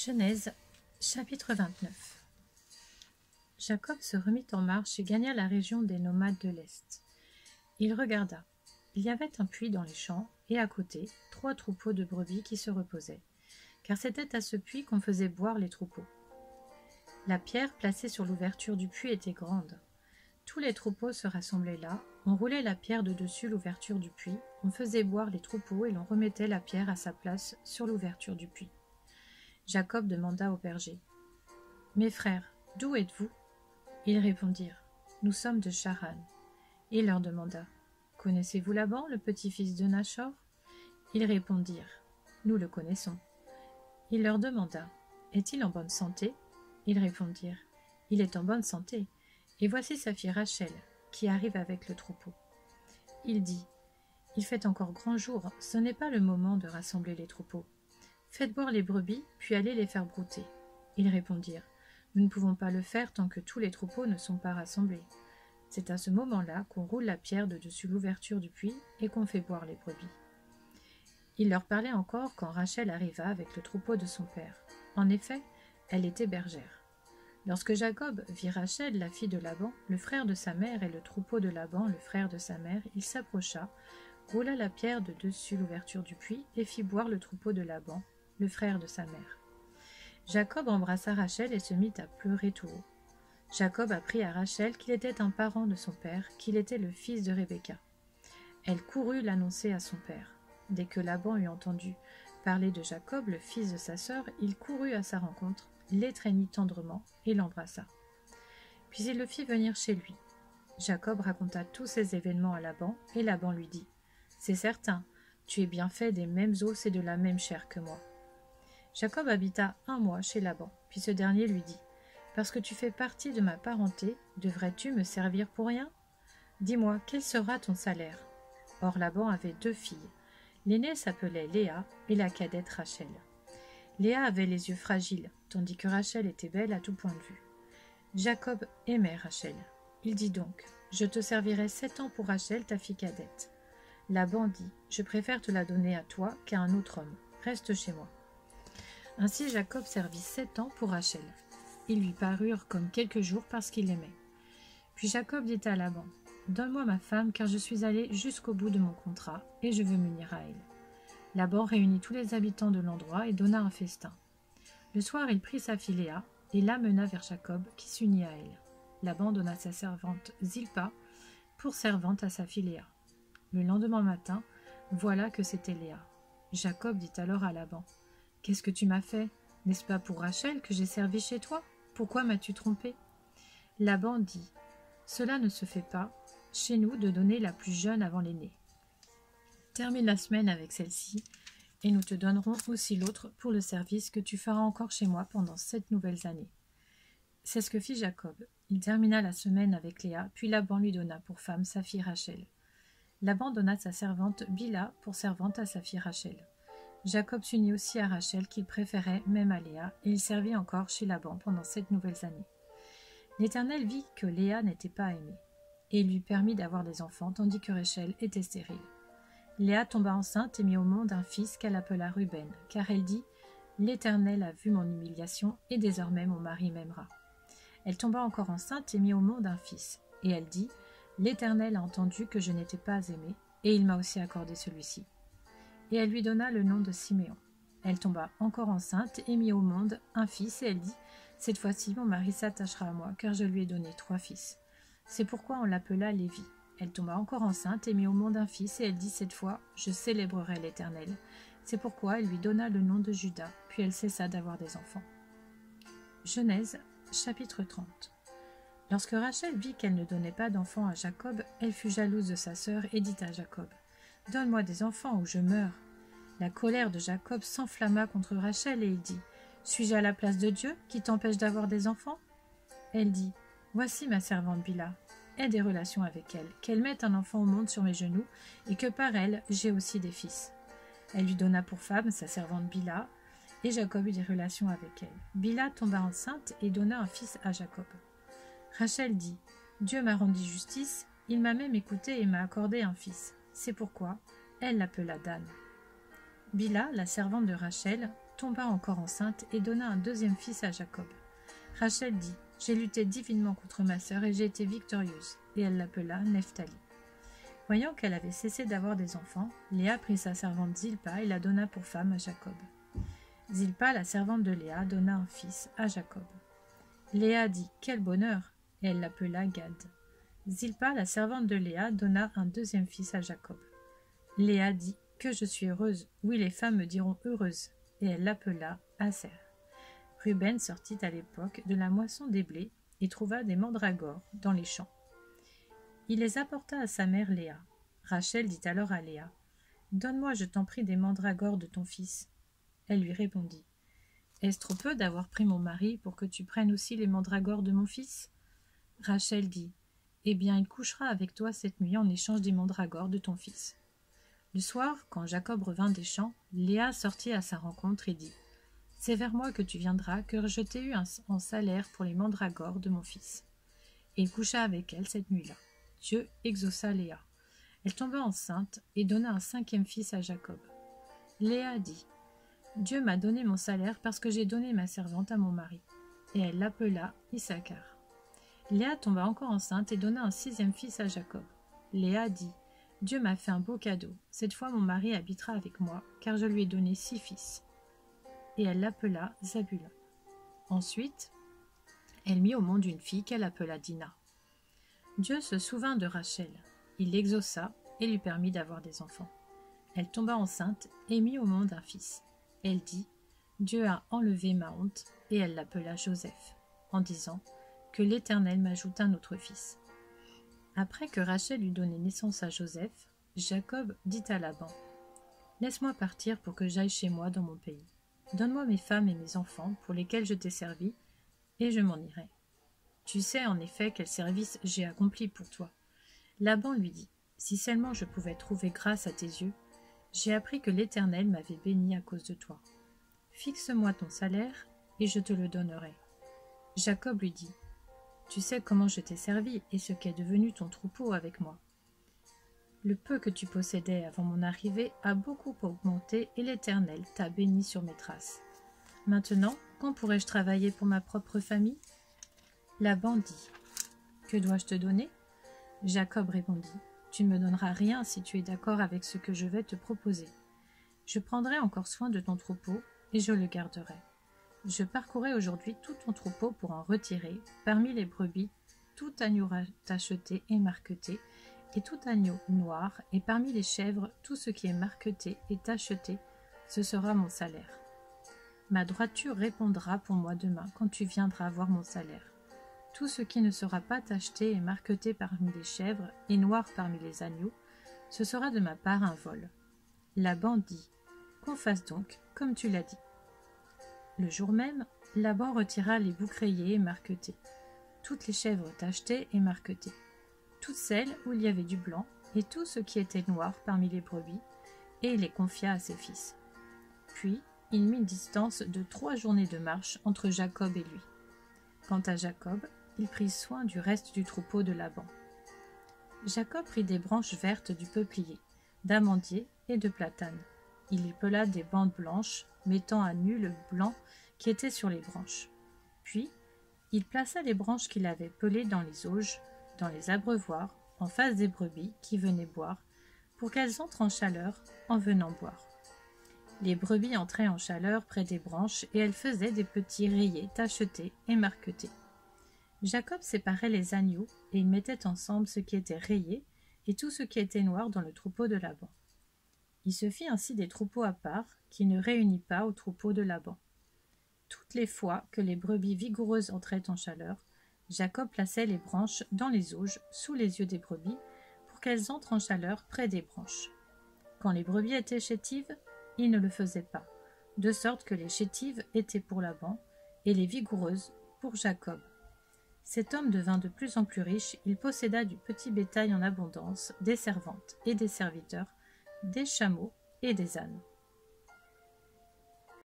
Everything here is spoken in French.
Genèse, chapitre 29. Jacob se remit en marche et gagna la région des nomades de l'Est. Il regarda. Il y avait un puits dans les champs, et à côté, 3 troupeaux de brebis qui se reposaient, car c'était à ce puits qu'on faisait boire les troupeaux. La pierre placée sur l'ouverture du puits était grande. Tous les troupeaux se rassemblaient là, on roulait la pierre de dessus l'ouverture du puits, on faisait boire les troupeaux et l'on remettait la pierre à sa place sur l'ouverture du puits. Jacob demanda aux bergers : « Mes frères, d'où êtes-vous » Ils répondirent : « Nous sommes de Charan. » Il leur demanda : « Connaissez-vous Laban, le petit-fils de Nachor » Ils répondirent : « Nous le connaissons. » Il leur demanda : « Est-il en bonne santé » Ils répondirent : « Il est en bonne santé, et voici sa fille Rachel, qui arrive avec le troupeau. » Il dit : « Il fait encore grand jour, ce n'est pas le moment de rassembler les troupeaux. Faites boire les brebis, puis allez les faire brouter. » Ils répondirent : « Nous ne pouvons pas le faire tant que tous les troupeaux ne sont pas rassemblés. » C'est à ce moment-là qu'on roule la pierre de dessus l'ouverture du puits et qu'on fait boire les brebis. Il leur parlait encore quand Rachel arriva avec le troupeau de son père. En effet, elle était bergère. Lorsque Jacob vit Rachel, la fille de Laban, le frère de sa mère, et le troupeau de Laban, le frère de sa mère, il s'approcha, roula la pierre de dessus l'ouverture du puits et fit boire le troupeau de Laban, le frère de sa mère. Jacob embrassa Rachel et se mit à pleurer tout haut. Jacob apprit à Rachel qu'il était un parent de son père, qu'il était le fils de Rebecca. Elle courut l'annoncer à son père. Dès que Laban eut entendu parler de Jacob, le fils de sa sœur, il courut à sa rencontre, l'étreignit tendrement et l'embrassa. Puis il le fit venir chez lui. Jacob raconta tous ces événements à Laban, et Laban lui dit : « C'est certain, tu es bien fait des mêmes os et de la même chair que moi. » Jacob habita 1 mois chez Laban, puis ce dernier lui dit : « Parce que tu fais partie de ma parenté, devrais-tu me servir pour rien ? Dis-moi, quel sera ton salaire ?» Or Laban avait 2 filles. L'aînée s'appelait Léa et la cadette Rachel. Léa avait les yeux fragiles, tandis que Rachel était belle à tout point de vue. Jacob aimait Rachel. Il dit donc : « Je te servirai 7 ans pour Rachel, ta fille cadette. » Laban dit : « Je préfère te la donner à toi qu'à un autre homme. Reste chez moi. » Ainsi Jacob servit 7 ans pour Rachel. Ils lui parurent comme quelques jours parce qu'il l'aimait. Puis Jacob dit à Laban : « Donne-moi ma femme, car je suis allé jusqu'au bout de mon contrat, et je veux m'unir à elle. » Laban réunit tous les habitants de l'endroit et donna un festin. Le soir, il prit sa fille Léa et l'amena vers Jacob, qui s'unit à elle. Laban donna sa servante Zilpa pour servante à sa fille Léa. Le lendemain matin, voilà que c'était Léa. Jacob dit alors à Laban : « Qu'est-ce que tu m'as fait ? N'est-ce pas pour Rachel que j'ai servi chez toi ? Pourquoi m'as-tu trompé ?» Laban dit : « Cela ne se fait pas, chez nous, de donner la plus jeune avant l'aînée. Termine la semaine avec celle-ci, et nous te donnerons aussi l'autre pour le service que tu feras encore chez moi pendant 7 nouvelles années. » C'est ce que fit Jacob. Il termina la semaine avec Léa, puis Laban lui donna pour femme sa fille Rachel. Laban donna sa servante Bila pour servante à sa fille Rachel. Jacob s'unit aussi à Rachel, qu'il préférait même à Léa, et il servit encore chez Laban pendant 7 nouvelles années. L'Éternel vit que Léa n'était pas aimée, et il lui permit d'avoir des enfants, tandis que Rachel était stérile. Léa tomba enceinte et mit au monde un fils qu'elle appela Ruben, car elle dit : « L'Éternel a vu mon humiliation, et désormais mon mari m'aimera. » Elle tomba encore enceinte et mit au monde un fils, et elle dit : « L'Éternel a entendu que je n'étais pas aimée, et il m'a aussi accordé celui-ci. » Et elle lui donna le nom de Siméon. Elle tomba encore enceinte et mit au monde un fils, et elle dit : « Cette fois-ci, mon mari s'attachera à moi, car je lui ai donné 3 fils. » C'est pourquoi on l'appela Lévi. Elle tomba encore enceinte et mit au monde un fils, et elle dit : « Cette fois, je célébrerai l'Éternel. » C'est pourquoi elle lui donna le nom de Juda, puis elle cessa d'avoir des enfants. Genèse, chapitre 30. Lorsque Rachel vit qu'elle ne donnait pas d'enfants à Jacob, elle fut jalouse de sa sœur et dit à Jacob : « Donne-moi des enfants ou je meurs. » La colère de Jacob s'enflamma contre Rachel et il dit : « Suis-je à la place de Dieu qui t'empêche d'avoir des enfants ?» Elle dit : « Voici ma servante Bila. Aie des relations avec elle, qu'elle mette un enfant au monde sur mes genoux et que par elle j'ai aussi des fils. » Elle lui donna pour femme sa servante Bila, et Jacob eut des relations avec elle. Bila tomba enceinte et donna un fils à Jacob. Rachel dit : « Dieu m'a rendu justice, il m'a même écouté et m'a accordé un fils. » C'est pourquoi elle l'appela Dan. Bila, la servante de Rachel, tomba encore enceinte et donna un deuxième fils à Jacob. Rachel dit « J'ai lutté divinement contre ma sœur et j'ai été victorieuse. » Et elle l'appela Nephtali. Voyant qu'elle avait cessé d'avoir des enfants, Léa prit sa servante Zilpa et la donna pour femme à Jacob. Zilpa, la servante de Léa, donna un fils à Jacob. Léa dit « Quel bonheur !» et elle l'appela Gad. Zilpa, la servante de Léa, donna un deuxième fils à Jacob. Léa dit « Que je suis heureuse, oui les femmes me diront heureuse !» et elle l'appela Aser. Ruben sortit à l'époque de la moisson des blés et trouva des mandragores dans les champs. Il les apporta à sa mère Léa. Rachel dit alors à Léa « Donne-moi, je t'en prie, des mandragores de ton fils. » Elle lui répondit « Est-ce trop peu d'avoir pris mon mari pour que tu prennes aussi les mandragores de mon fils ?» Rachel dit « Eh bien, il couchera avec toi cette nuit en échange des mandragores de ton fils. » Le soir, quand Jacob revint des champs, Léa sortit à sa rencontre et dit « C'est vers moi que tu viendras, car je t'ai eu en salaire pour les mandragores de mon fils. » Et il coucha avec elle cette nuit-là. Dieu exauça Léa. Elle tomba enceinte et donna un cinquième fils à Jacob. Léa dit « Dieu m'a donné mon salaire parce que j'ai donné ma servante à mon mari. » Et elle l'appela Issachar. Léa tomba encore enceinte et donna un sixième fils à Jacob. Léa dit « Dieu m'a fait un beau cadeau. Cette fois mon mari habitera avec moi, car je lui ai donné 6 fils. » Et elle l'appela Zabulon. Ensuite, elle mit au monde une fille qu'elle appela Dina. Dieu se souvint de Rachel. Il l'exauça et lui permit d'avoir des enfants. Elle tomba enceinte et mit au monde un fils. Elle dit « Dieu a enlevé ma honte » et elle l'appela Joseph, en disant « Que l'Éternel m'ajoute un autre fils. » Après que Rachel eut donné naissance à Joseph, Jacob dit à Laban « Laisse-moi partir pour que j'aille chez moi dans mon pays. Donne-moi mes femmes et mes enfants pour lesquels je t'ai servi, et je m'en irai. Tu sais en effet quel service j'ai accompli pour toi. » Laban lui dit « Si seulement je pouvais trouver grâce à tes yeux, j'ai appris que l'Éternel m'avait béni à cause de toi. Fixe-moi ton salaire, et je te le donnerai. » Jacob lui dit « Tu sais comment je t'ai servi et ce qu'est devenu ton troupeau avec moi. Le peu que tu possédais avant mon arrivée a beaucoup augmenté et l'Éternel t'a béni sur mes traces. Maintenant, quand pourrai-je travailler pour ma propre famille ?» Laban dit « Que dois-je te donner ?» Jacob répondit « Tu ne me donneras rien si tu es d'accord avec ce que je vais te proposer. Je prendrai encore soin de ton troupeau et je le garderai. Je parcourrai aujourd'hui tout ton troupeau pour en retirer, parmi les brebis, tout agneau tacheté et marqueté, et tout agneau noir, et parmi les chèvres, tout ce qui est marqueté et tacheté, ce sera mon salaire. Ma droiture répondra pour moi demain, quand tu viendras voir mon salaire. Tout ce qui ne sera pas tacheté et marqueté parmi les chèvres, et noir parmi les agneaux, ce sera de ma part un vol. » Laban dit « Qu'on fasse donc, comme tu l'as dit. » Le jour même, Laban retira les boucs rayés et marquetés, toutes les chèvres tachetées et marquetées, toutes celles où il y avait du blanc, et tout ce qui était noir parmi les brebis, et il les confia à ses fils. Puis, il mit une distance de 3 journées de marche entre Jacob et lui. Quant à Jacob, il prit soin du reste du troupeau de Laban. Jacob prit des branches vertes du peuplier, d'amandier et de platane. Il y pela des bandes blanches, mettant à nu le blanc qui était sur les branches. Puis, il plaça les branches qu'il avait pelées dans les auges, dans les abreuvoirs, en face des brebis qui venaient boire, pour qu'elles entrent en chaleur en venant boire. Les brebis entraient en chaleur près des branches et elles faisaient des petits rayés tachetés et marquetés. Jacob séparait les agneaux et il mettait ensemble ce qui était rayé et tout ce qui était noir dans le troupeau de Laban. Il se fit ainsi des troupeaux à part, qui ne réunit pas au troupeau de Laban. Toutes les fois que les brebis vigoureuses entraient en chaleur, Jacob plaçait les branches dans les auges sous les yeux des brebis pour qu'elles entrent en chaleur près des branches. Quand les brebis étaient chétives, il ne le faisait pas, de sorte que les chétives étaient pour Laban et les vigoureuses pour Jacob. Cet homme devint de plus en plus riche, il posséda du petit bétail en abondance, des servantes et des serviteurs, des chameaux et des ânes.